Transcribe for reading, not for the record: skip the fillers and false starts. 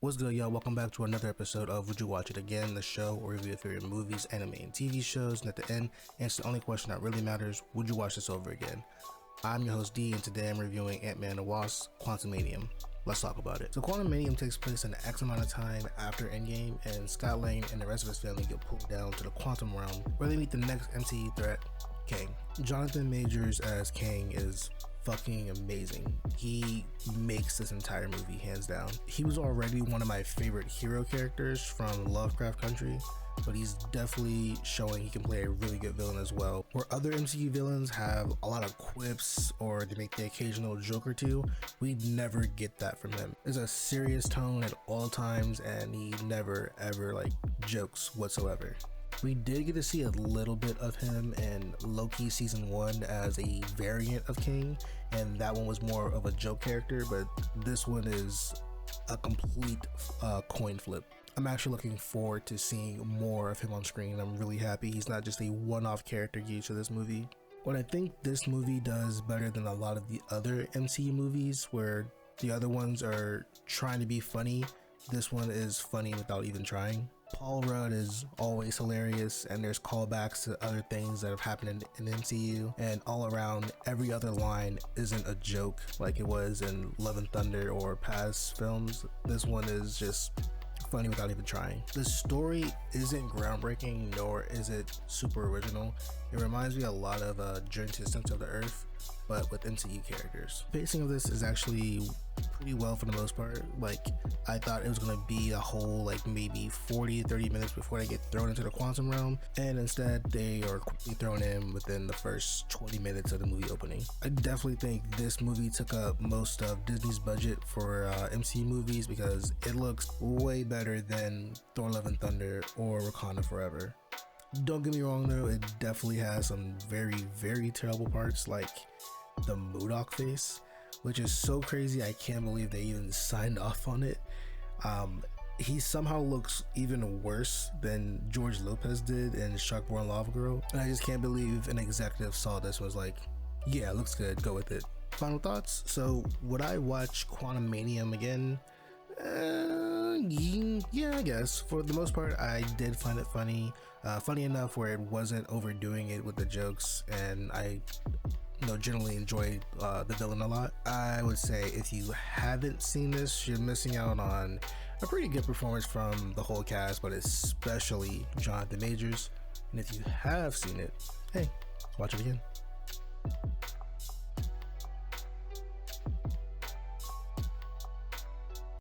What's good, y'all? Welcome back to another episode of Would You Watch It Again, the show where we review your favorite movies, anime, and TV shows, and at the end, answer the only question that really matters: would you watch this over again? I'm your host D, and today I'm reviewing Ant-Man and the Wasp: Quantumanium. Let's talk about it. So Quantumanium takes place in an X amount of time after Endgame, and Scott Lang and the rest of his family get pulled down to the quantum realm where they meet the next MCU threat, Kang. Jonathan Majors as Kang is fucking amazing. He makes this entire movie hands down. He was already one of my favorite hero characters from Lovecraft Country, but he's definitely showing he can play a really good villain as well. Where other MCU villains have a lot of quips or they make the occasional joke or two, we never get that from him. There's a serious tone at all times and he never ever jokes whatsoever. We did get to see a little bit of him in Loki season 1 as a variant of King, and that one was more of a joke character, but this one is a complete coin flip. I'm actually looking forward to seeing more of him on screen. I'm really happy he's not just a one-off character used to this movie. What I think this movie does better than a lot of the other MCU movies, where the other ones are trying to be funny, this one is funny without even trying. Paul Rudd is always hilarious, and there's callbacks to other things that have happened in MCU, and all around every other line isn't a joke like it was in Love and Thunder or past films. This one is just funny without even trying. The story isn't groundbreaking, nor is it super original. It reminds me a lot of Journey to the Center of the Earth, but with MCU characters. Pacing of this is actually pretty well for the most part. I thought it was gonna be a whole maybe 40-30 minutes before they get thrown into the quantum realm, and instead they are quickly thrown in within the first 20 minutes of the movie opening. I definitely think this movie took up most of Disney's budget for MCU movies because it looks way better than Thor: Love and Thunder or Wakanda Forever. Don't get me wrong though, it definitely has some very terrible parts, like the MODOK face, which is so crazy. I can't believe they even signed off on it. He somehow looks even worse than George Lopez did in Sharkborn Lava Girl, and I just can't believe an executive saw this and was like, yeah, it looks good, go with it. Final thoughts. So would I watch Quantumanium again? Yeah, I guess. For the most part, I did find it funny enough where it wasn't overdoing it with the jokes, and I generally enjoy the villain a lot. I would say if you haven't seen this, you're missing out on a pretty good performance from the whole cast, but especially Jonathan Majors. And if you have seen it, hey, watch it again.